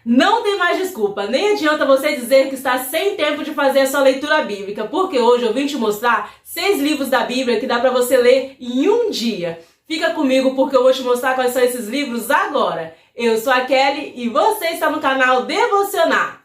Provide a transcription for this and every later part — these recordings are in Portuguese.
Não tem mais desculpa, nem adianta você dizer que está sem tempo de fazer a sua leitura bíblica, porque hoje eu vim te mostrar 6 livros da Bíblia que dá para você ler em um dia. Fica comigo porque eu vou te mostrar quais são esses livros agora. Eu sou a Kelly e você está no canal Devocionar.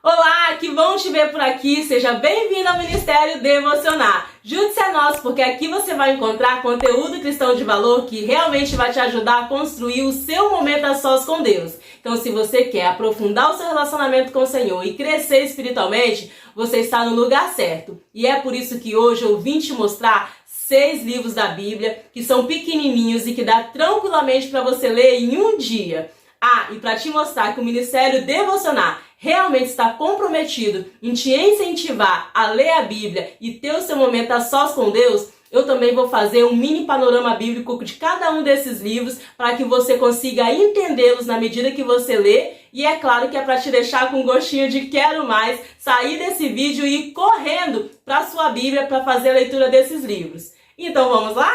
Olá, que bom te ver por aqui, seja bem-vindo ao Ministério Devocionar. Junte-se a nós, porque aqui você vai encontrar conteúdo cristão de valor que realmente vai te ajudar a construir o seu momento a sós com Deus. Então, se você quer aprofundar o seu relacionamento com o Senhor e crescer espiritualmente, você está no lugar certo. E é por isso que hoje eu vim te mostrar 6 livros da Bíblia, que são pequenininhos e que dá tranquilamente para você ler em um dia. Ah, e para te mostrar que o Ministério Devocionar realmente está comprometido em te incentivar a ler a Bíblia e ter o seu momento a sós com Deus, eu também vou fazer um mini panorama bíblico de cada um desses livros para que você consiga entendê-los na medida que você lê. E é claro que é para te deixar com gostinho de quero mais, sair desse vídeo e ir correndo para a sua Bíblia para fazer a leitura desses livros. Então vamos lá?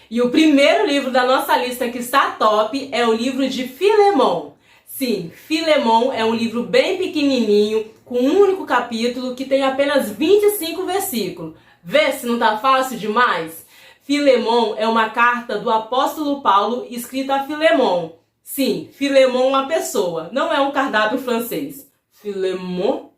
E o primeiro livro da nossa lista que está top é o livro de Filemon. Sim, Filemon é um livro bem pequenininho, com um único capítulo que tem apenas 25 versículos. Vê se não tá fácil demais? Filemon é uma carta do apóstolo Paulo escrita a Filemon. Sim, Filemon é uma pessoa, não é um cardápio francês. Filemon?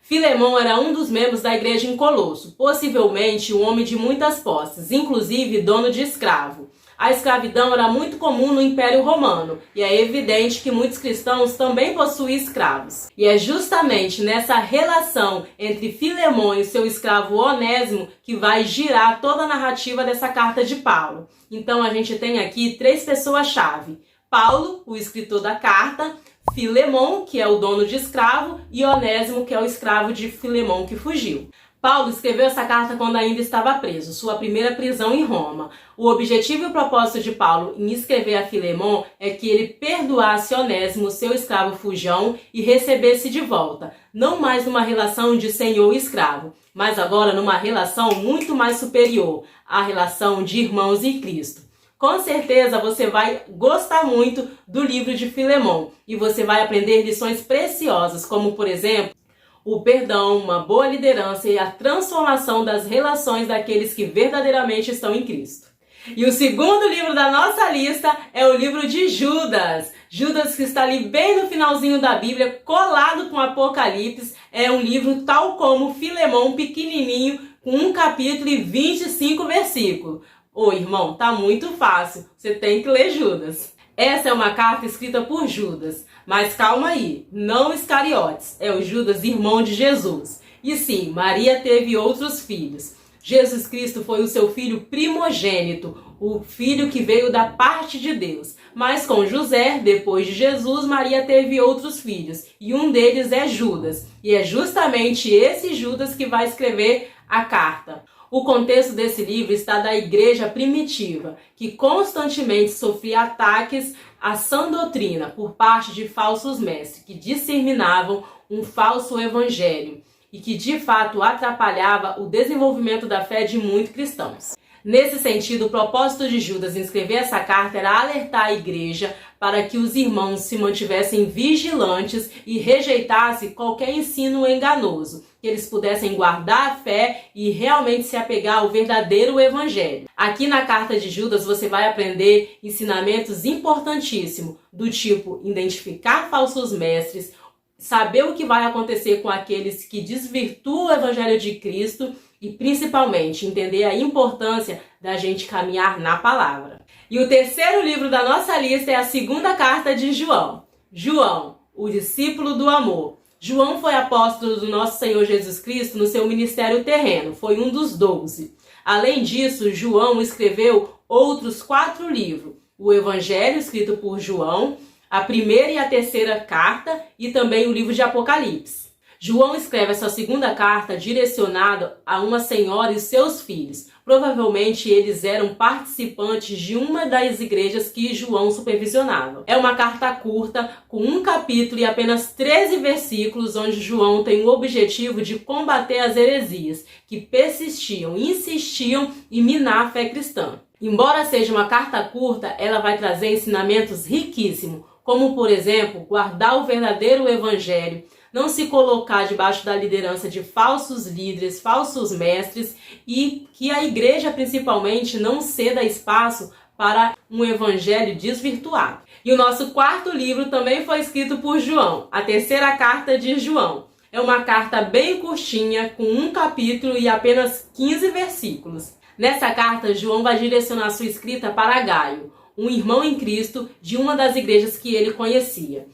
Filemon era um dos membros da igreja em Colosso, possivelmente um homem de muitas posses, inclusive dono de escravo. A escravidão era muito comum no Império Romano, e é evidente que muitos cristãos também possuíam escravos. E é justamente nessa relação entre Filemon e seu escravo Onésimo que vai girar toda a narrativa dessa carta de Paulo. Então a gente tem aqui 3 pessoas-chave: Paulo, o escritor da carta, Filemon, que é o dono de escravo, e Onésimo, que é o escravo de Filemon que fugiu. Paulo escreveu essa carta quando ainda estava preso, sua primeira prisão em Roma. O objetivo e o propósito de Paulo em escrever a Filemon é que ele perdoasse Onésimo, seu escravo fujão, e recebesse de volta, não mais numa relação de senhor e escravo, mas agora numa relação muito mais superior, a relação de irmãos em Cristo. Com certeza você vai gostar muito do livro de Filemon e você vai aprender lições preciosas, como por exemplo, o perdão, uma boa liderança e a transformação das relações daqueles que verdadeiramente estão em Cristo. E o segundo livro da nossa lista é o livro de Judas. Judas, que está ali bem no finalzinho da Bíblia, colado com Apocalipse, é um livro tal como Filemon, pequenininho, com um capítulo e 25 versículos. Ô irmão, tá muito fácil, você tem que ler Judas. Essa é uma carta escrita por Judas, mas calma aí, não Iscariotes, é o Judas, irmão de Jesus. E sim, Maria teve outros filhos. Jesus Cristo foi o seu filho primogênito, o filho que veio da parte de Deus. Mas com José, depois de Jesus, Maria teve outros filhos, e um deles é Judas. E é justamente esse Judas que vai escrever a carta. O contexto desse livro está da igreja primitiva, que constantemente sofria ataques à sã doutrina por parte de falsos mestres, que disseminavam um falso evangelho e que de fato atrapalhava o desenvolvimento da fé de muitos cristãos. Nesse sentido, o propósito de Judas em escrever essa carta era alertar a igreja para que os irmãos se mantivessem vigilantes e rejeitassem qualquer ensino enganoso, que eles pudessem guardar a fé e realmente se apegar ao verdadeiro evangelho. Aqui na carta de Judas você vai aprender ensinamentos importantíssimos, do tipo identificar falsos mestres, saber o que vai acontecer com aqueles que desvirtuam o evangelho de Cristo e principalmente entender a importância da gente caminhar na palavra. E o terceiro livro da nossa lista é a segunda carta de João. João, o discípulo do amor. João foi apóstolo do nosso Senhor Jesus Cristo no seu ministério terreno, foi um dos 12. Além disso, João escreveu outros 4 livros. O Evangelho, escrito por João, a primeira e a terceira carta e também o livro de Apocalipse. João escreve essa segunda carta direcionada a uma senhora e seus filhos. Provavelmente eles eram participantes de uma das igrejas que João supervisionava. É uma carta curta, com um capítulo e apenas 13 versículos, onde João tem o objetivo de combater as heresias que persistiam, insistiam em minar a fé cristã. Embora seja uma carta curta, ela vai trazer ensinamentos riquíssimos, como, por exemplo, guardar o verdadeiro evangelho, não se colocar debaixo da liderança de falsos líderes, falsos mestres, e que a igreja principalmente não ceda espaço para um evangelho desvirtuado. E o nosso quarto livro também foi escrito por João, a terceira carta de João. É uma carta bem curtinha, com um capítulo e apenas 15 versículos. Nessa carta, João vai direcionar sua escrita para Gaio, um irmão em Cristo de uma das igrejas que ele conhecia.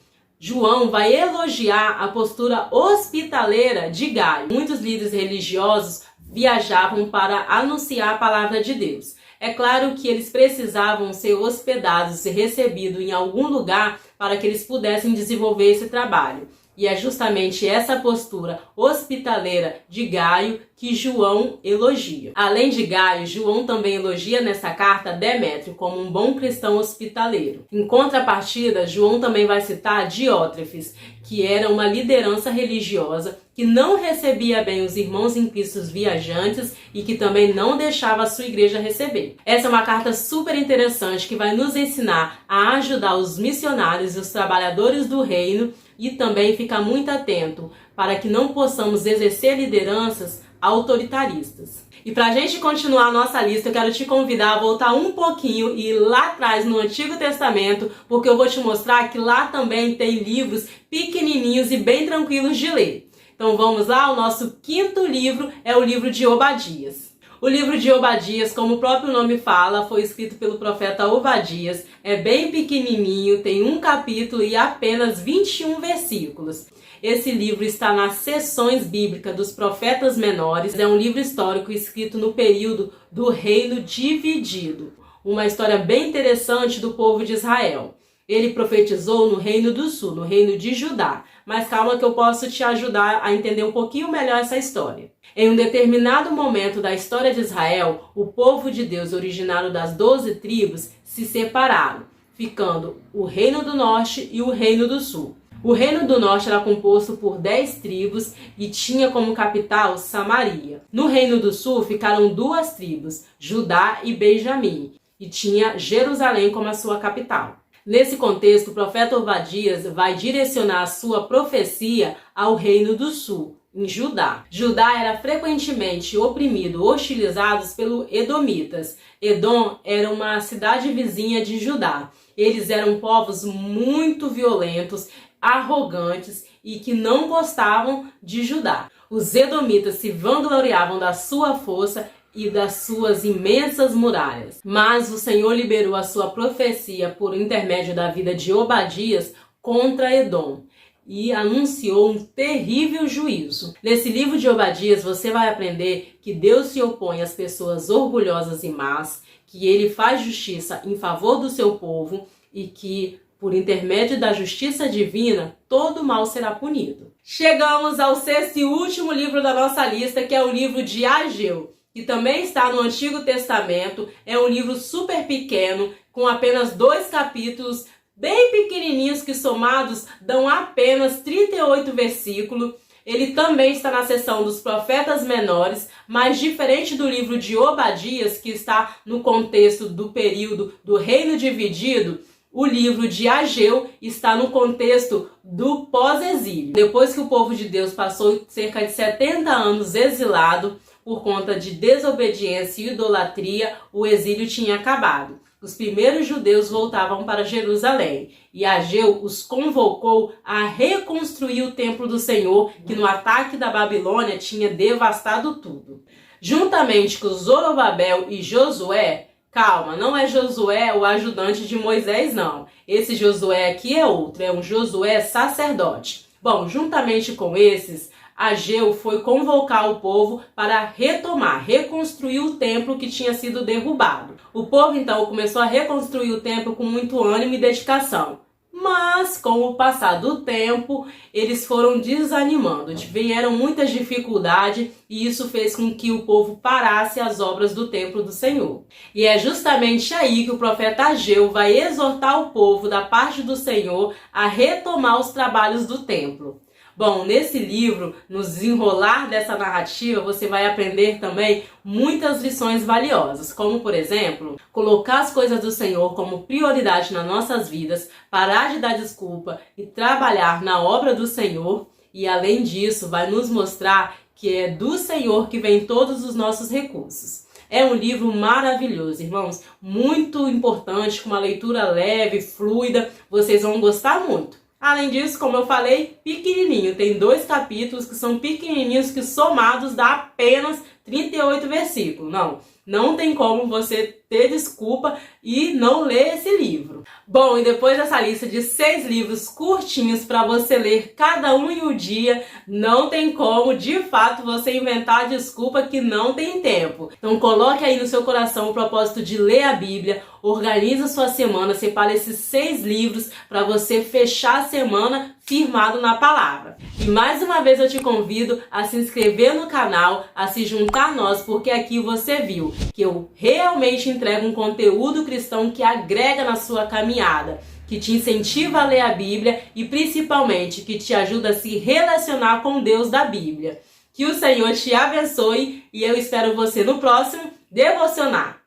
João vai elogiar a postura hospitaleira de Gaio. Muitos líderes religiosos viajavam para anunciar a palavra de Deus. É claro que eles precisavam ser hospedados e recebidos em algum lugar para que eles pudessem desenvolver esse trabalho. E é justamente essa postura hospitaleira de Gaio que João elogia. Além de Gaio, João também elogia nessa carta Demétrio como um bom cristão hospitaleiro. Em contrapartida, João também vai citar Diótrefes, que era uma liderança religiosa que não recebia bem os irmãos em Cristo viajantes e que também não deixava a sua igreja receber. Essa é uma carta super interessante que vai nos ensinar a ajudar os missionários e os trabalhadores do reino e também ficar muito atento para que não possamos exercer lideranças autoritaristas. E para a gente continuar a nossa lista, eu quero te convidar a voltar um pouquinho e ir lá atrás no Antigo Testamento, porque eu vou te mostrar que lá também tem livros pequenininhos e bem tranquilos de ler. Então vamos lá, o nosso quinto livro é o livro de Obadias. O livro de Obadias, como o próprio nome fala, foi escrito pelo profeta Obadias, é bem pequenininho, tem um capítulo e apenas 21 versículos. Esse livro está nas seções bíblicas dos profetas menores, é um livro histórico escrito no período do reino dividido. Uma história bem interessante do povo de Israel. Ele profetizou no reino do sul, no reino de Judá. Mas calma que eu posso te ajudar a entender um pouquinho melhor essa história. Em um determinado momento da história de Israel, o povo de Deus originário das 12 tribos se separaram, ficando o reino do norte e o reino do sul. O reino do norte era composto por 10 tribos e tinha como capital Samaria. No reino do sul ficaram 2 tribos, Judá e Benjamim, e tinha Jerusalém como a sua capital. Nesse contexto, o profeta Obadias vai direcionar a sua profecia ao reino do sul, em Judá. Judá era frequentemente oprimido, hostilizados pelos edomitas. Edom era uma cidade vizinha de Judá. Eles eram povos muito violentos, arrogantes e que não gostavam de Judá. Os edomitas se vangloriavam da sua força e das suas imensas muralhas. Mas o Senhor liberou a sua profecia por intermédio da vida de Obadias contra Edom e anunciou um terrível juízo. Nesse livro de Obadias você vai aprender que Deus se opõe às pessoas orgulhosas e más, que ele faz justiça em favor do seu povo e que por intermédio da justiça divina, todo mal será punido. Chegamos ao sexto e último livro da nossa lista, que é o livro de Ageu, que também está no Antigo Testamento. É um livro super pequeno, com apenas 2 capítulos, bem pequenininhos, que somados dão apenas 38 versículos. Ele também está na seção dos profetas menores, mas diferente do livro de Obadias, que está no contexto do período do reino dividido, o livro de Ageu está no contexto do pós-exílio. Depois que o povo de Deus passou cerca de 70 anos exilado por conta de desobediência e idolatria, o exílio tinha acabado. Os primeiros judeus voltavam para Jerusalém e Ageu os convocou a reconstruir o templo do Senhor, que no ataque da Babilônia tinha devastado tudo. Juntamente com Zorobabel e Josué, calma, não é Josué o ajudante de Moisés, não. Esse Josué aqui é outro, é um Josué sacerdote. Bom, juntamente com esses, Ageu foi convocar o povo para reconstruir o templo que tinha sido derrubado. O povo então começou a reconstruir o templo com muito ânimo e dedicação. Mas, com o passar do tempo, eles foram desanimando, vieram muitas dificuldades e isso fez com que o povo parasse as obras do templo do Senhor. E é justamente aí que o profeta Ageu vai exortar o povo da parte do Senhor a retomar os trabalhos do templo. Bom, nesse livro, no desenrolar dessa narrativa, você vai aprender também muitas lições valiosas, como, por exemplo, colocar as coisas do Senhor como prioridade nas nossas vidas, parar de dar desculpa e trabalhar na obra do Senhor. E, além disso, vai nos mostrar que é do Senhor que vem todos os nossos recursos. É um livro maravilhoso, irmãos, muito importante, com uma leitura leve, fluida, vocês vão gostar muito. Além disso, como eu falei, pequenininho. Tem 2 capítulos que são pequenininhos, que somados dá apenas 38 versículos. Não tem como você ter desculpa e não ler esse livro. Bom, e depois dessa lista de 6 livros curtinhos para você ler cada um em um dia, não tem como, de fato, você inventar a desculpa que não tem tempo. Então coloque aí no seu coração o propósito de ler a Bíblia, organiza sua semana, separe esses 6 livros para você fechar a semana firmado na palavra. E mais uma vez eu te convido a se inscrever no canal, a se juntar a nós, porque aqui você viu que eu realmente entrego um conteúdo cristão que agrega na sua caminhada, que te incentiva a ler a Bíblia e principalmente que te ajuda a se relacionar com Deus da Bíblia. Que o Senhor te abençoe e eu espero você no próximo Devocionar.